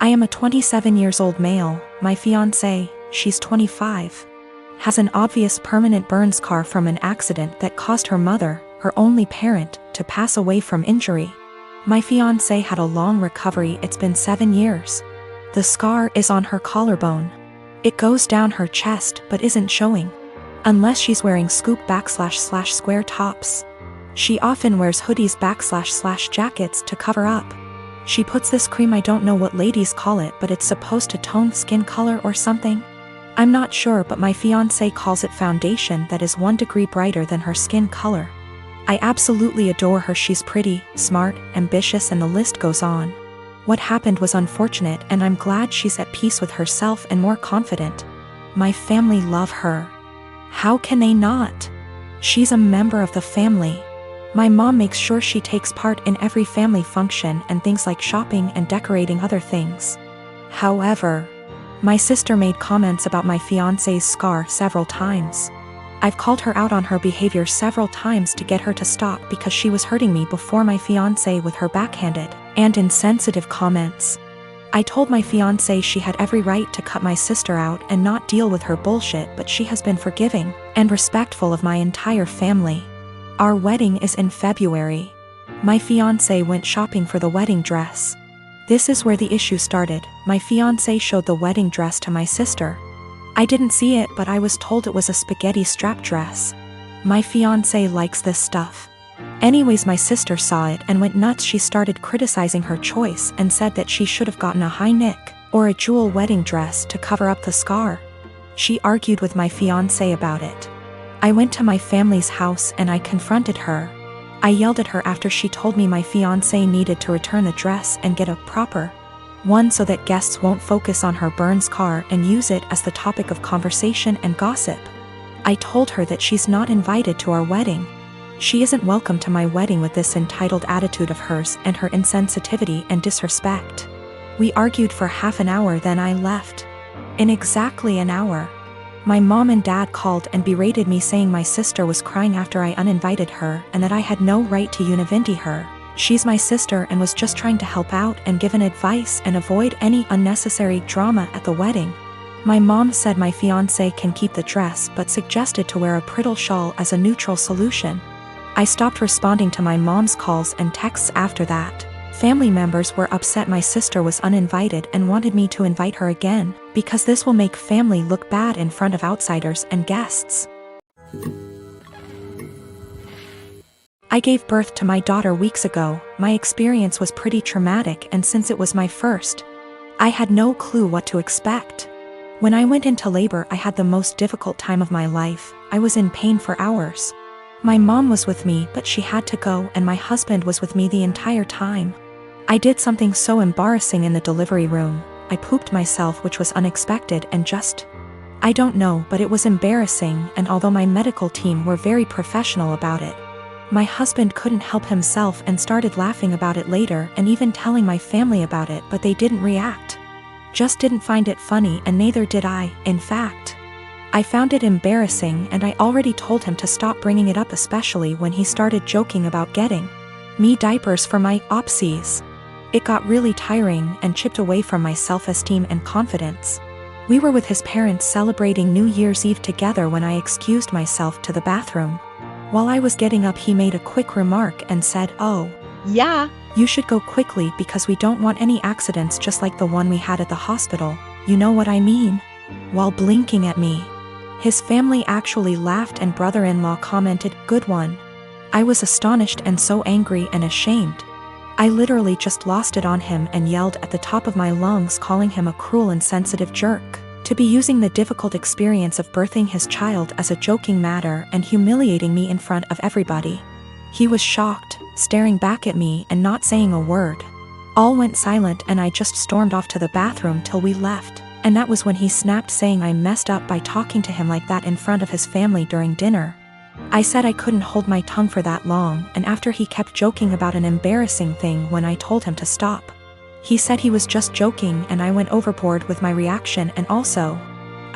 I am a 27 years old male. My fiancé, she's 25, has an obvious permanent burn scar from an accident that caused her mother, her only parent, to pass away from injury. My fiancé had a long recovery. It's been 7 years. The scar is on her collarbone. It goes down her chest but isn't showing. Unless she's wearing scoop / square tops. She often wears hoodies / jackets to cover up. She puts this cream, I don't know what ladies call it, but it's supposed to tone skin color or something. I'm not sure, but my fiancé calls it foundation that is 1 degree brighter than her skin color. I absolutely adore her. She's pretty, smart, ambitious, and the list goes on. What happened was unfortunate, and I'm glad she's at peace with herself and more confident. My family love her. How can they not? She's a member of the family. My mom makes sure she takes part in every family function and things like shopping and decorating other things. However, my sister made comments about my fiancé's scar several times. I've called her out on her behavior several times to get her to stop because she was hurting me before my fiancé with her backhanded and insensitive comments. I told my fiancé she had every right to cut my sister out and not deal with her bullshit, but she has been forgiving and respectful of my entire family. Our wedding is in February. My fiancé went shopping for the wedding dress. This is where the issue started. My fiancé showed the wedding dress to my sister. I didn't see it, but I was told it was a spaghetti strap dress. My fiancé likes this stuff. Anyways, my sister saw it and went nuts. She started criticizing her choice and said that she should have gotten a high neck or a jewel wedding dress to cover up the scar. She argued with my fiancé about it. I went to my family's house and I confronted her. I yelled at her after she told me my fiancé needed to return the dress and get a proper one so that guests won't focus on her burn scar and use it as the topic of conversation and gossip. I told her that she's not invited to our wedding. She isn't welcome to my wedding with this entitled attitude of hers and her insensitivity and disrespect. We argued for half an hour, then I left. In exactly an hour, my mom and dad called and berated me, saying my sister was crying after I uninvited her and that I had no right to univindi her. She's my sister and was just trying to help out and give an advice and avoid any unnecessary drama at the wedding. My mom said my fiancé can keep the dress but suggested to wear a bridal shawl as a neutral solution. I stopped responding to my mom's calls and texts after that. Family members were upset my sister was uninvited and wanted me to invite her again, because this will make family look bad in front of outsiders and guests. I gave birth to my daughter weeks ago. My experience was pretty traumatic, and since it was my first, I had no clue what to expect. When I went into labor, I had the most difficult time of my life. I was in pain for hours. My mom was with me, but she had to go, and my husband was with me the entire time. I did something so embarrassing in the delivery room. I pooped myself, which was unexpected and I don't know, but it was embarrassing, and although my medical team were very professional about it, my husband couldn't help himself and started laughing about it later and even telling my family about it, but they didn't react. Just didn't find it funny, and neither did I. In fact, I found it embarrassing, and I already told him to stop bringing it up, especially when he started joking about getting me diapers for my opsies. It got really tiring and chipped away from my self-esteem and confidence. We were with his parents celebrating New Year's Eve together when I excused myself to the bathroom. While I was getting up, he made a quick remark and said, "Oh, yeah, you should go quickly because we don't want any accidents just like the one we had at the hospital. You know what I mean?" While blinking at me. His family actually laughed and brother-in-law commented, "Good one." I was astonished and so angry and ashamed. I literally just lost it on him and yelled at the top of my lungs, calling him a cruel and insensitive jerk, to be using the difficult experience of birthing his child as a joking matter and humiliating me in front of everybody. He was shocked, staring back at me and not saying a word. All went silent and I just stormed off to the bathroom till we left, and that was when he snapped, saying I messed up by talking to him like that in front of his family during dinner. I said I couldn't hold my tongue for that long, and after he kept joking about an embarrassing thing when I told him to stop. He said he was just joking, and I went overboard with my reaction, and also,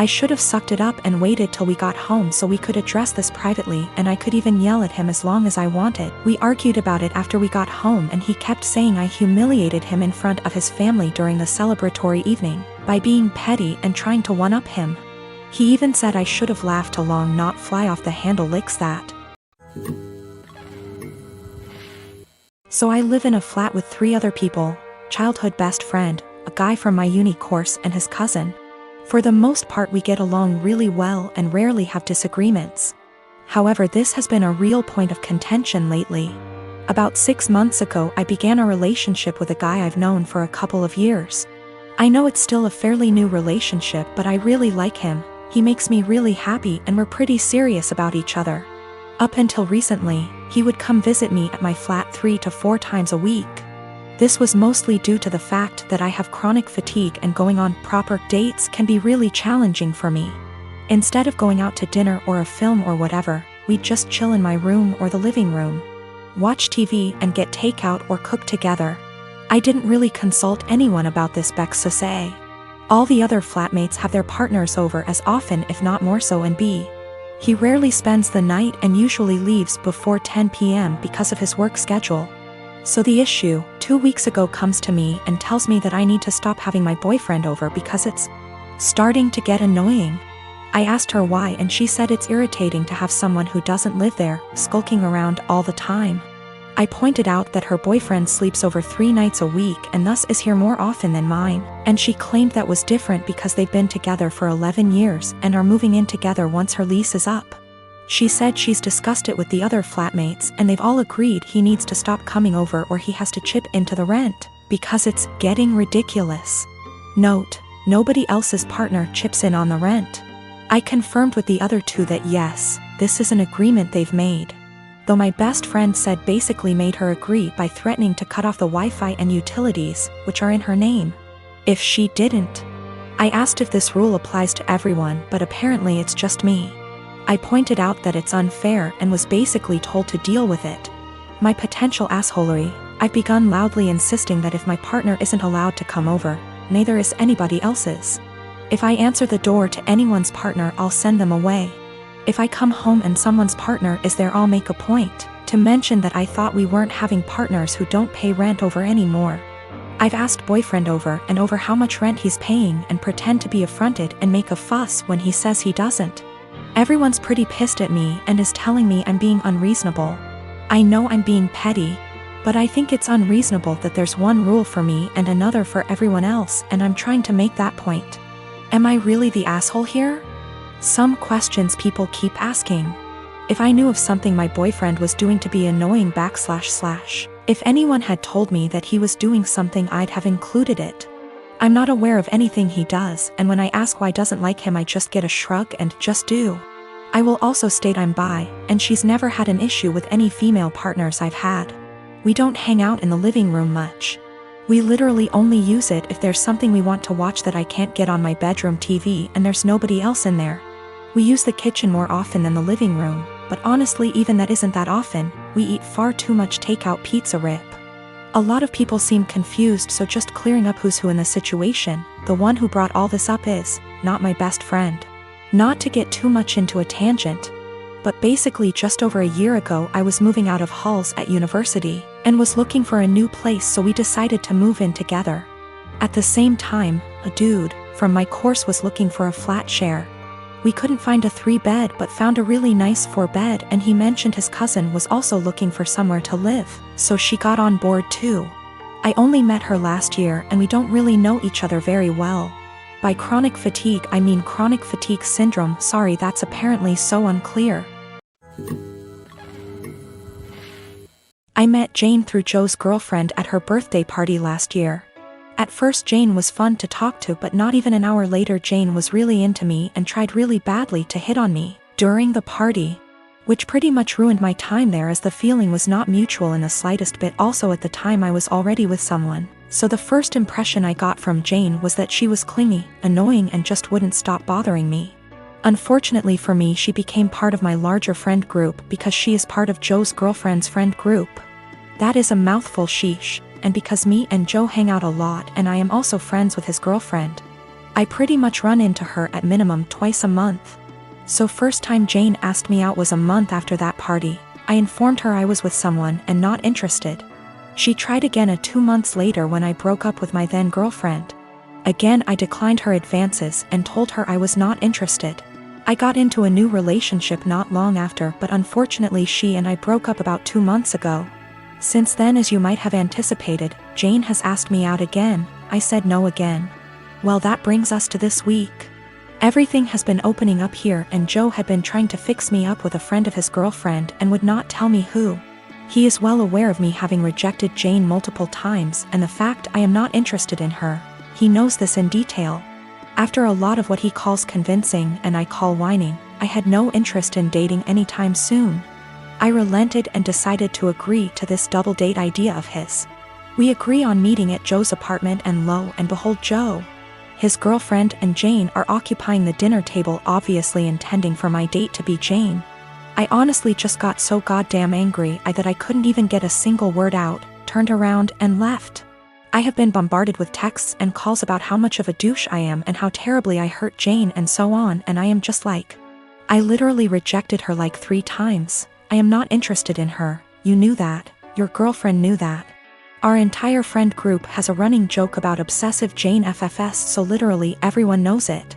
I should have sucked it up and waited till we got home so we could address this privately, and I could even yell at him as long as I wanted. We argued about it after we got home, and he kept saying I humiliated him in front of his family during the celebratory evening by being petty and trying to one-up him. He even said I should have laughed along, not fly off the handle licks that. So I live in a flat with 3 other people, childhood best friend, a guy from my uni course, and his cousin. For the most part we get along really well and rarely have disagreements. However, this has been a real point of contention lately. About 6 months ago I began a relationship with a guy I've known for a couple of years. I know it's still a fairly new relationship, but I really like him. He makes me really happy and we're pretty serious about each other. Up until recently, he would come visit me at my flat 3 to 4 times a week. This was mostly due to the fact that I have chronic fatigue and going on proper dates can be really challenging for me. Instead of going out to dinner or a film or whatever, we'd just chill in my room or the living room, watch TV and get takeout or cook together. I didn't really consult anyone about this, Bex to say. All the other flatmates have their partners over as often if not more so, and B, he rarely spends the night and usually leaves before 10 p.m. because of his work schedule. So the issue, 2 weeks ago, comes to me and tells me that I need to stop having my boyfriend over because it's starting to get annoying. I asked her why, and she said it's irritating to have someone who doesn't live there skulking around all the time. I pointed out that her boyfriend sleeps over 3 nights a week and thus is here more often than mine, and she claimed that was different because they've been together for 11 years and are moving in together once her lease is up. She said she's discussed it with the other flatmates and they've all agreed he needs to stop coming over or he has to chip into the rent, because it's getting ridiculous. Note, nobody else's partner chips in on the rent. I confirmed with the other 2 that yes, this is an agreement they've made. Though my best friend said basically made her agree by threatening to cut off the Wi-Fi and utilities, which are in her name, if she didn't. I asked if this rule applies to everyone, but apparently it's just me. I pointed out that it's unfair and was basically told to deal with it. My potential assholery, I've begun loudly insisting that if my partner isn't allowed to come over, neither is anybody else's. If I answer the door to anyone's partner, I'll send them away. If I come home and someone's partner is there, I'll make a point to mention that I thought we weren't having partners who don't pay rent over anymore. I've asked boyfriend over and over how much rent he's paying and pretend to be affronted and make a fuss when he says he doesn't. Everyone's pretty pissed at me and is telling me I'm being unreasonable. I know I'm being petty, but I think it's unreasonable that there's one rule for me and another for everyone else, and I'm trying to make that point. Am I really the asshole here? Some questions people keep asking. If I knew of something my boyfriend was doing to be annoying / if anyone had told me that he was doing something, I'd have included it. I'm not aware of anything he does, and when I ask why doesn't like him, I just get a shrug and just do. I will also state I'm bi, and she's never had an issue with any female partners I've had. We don't hang out in the living room much. We literally only use it if there's something we want to watch that I can't get on my bedroom TV and there's nobody else in there. We use the kitchen more often than the living room, but honestly even that isn't that often. We eat far too much takeout pizza rip. A lot of people seem confused, so just clearing up who's who in the situation. The one who brought all this up is not my best friend. Not to get too much into a tangent, but basically just over a year ago I was moving out of halls at university and was looking for a new place, so we decided to move in together. At the same time, a dude from my course was looking for a flat share. We couldn't find a 3-bed but found a really nice 4-bed, and he mentioned his cousin was also looking for somewhere to live, so she got on board too. I only met her last year and we don't really know each other very well. By chronic fatigue I mean chronic fatigue syndrome. Sorry, that's apparently so unclear. I met Jane through Joe's girlfriend at her birthday party last year. At first Jane was fun to talk to, but not even an hour later Jane was really into me and tried really badly to hit on me during the party, which pretty much ruined my time there as the feeling was not mutual in the slightest bit. Also at the time I was already with someone, so the first impression I got from Jane was that she was clingy, annoying, and just wouldn't stop bothering me. Unfortunately for me, she became part of my larger friend group because she is part of Joe's girlfriend's friend group. That is a mouthful, sheesh. And because me and Joe hang out a lot and I am also friends with his girlfriend, I pretty much run into her at minimum twice a month. So first time Jane asked me out was a month after that party. I informed her I was with someone and not interested. She tried again 2 months later when I broke up with my then girlfriend. Again I declined her advances and told her I was not interested. I got into a new relationship not long after, but unfortunately she and I broke up about 2 months ago. Since then, as you might have anticipated, Jane has asked me out again. I said no again. Well, that brings us to this week. Everything has been opening up here, and Joe had been trying to fix me up with a friend of his girlfriend and would not tell me who. He is well aware of me having rejected Jane multiple times and the fact I am not interested in her. He knows this in detail. After a lot of what he calls convincing and I call whining, I had no interest in dating anytime soon. I relented and decided to agree to this double date idea of his. We agree on meeting at Joe's apartment, and lo and behold, Joe, his girlfriend, and Jane are occupying the dinner table, obviously intending for my date to be Jane. I honestly just got so goddamn angry that I couldn't even get a single word out, turned around and left. I have been bombarded with texts and calls about how much of a douche I am and how terribly I hurt Jane and so on, and I am just like, I literally rejected her like 3 times. I am not interested in her. You knew that. Your girlfriend knew that. Our entire friend group has a running joke about obsessive Jane FFS, so literally everyone knows it.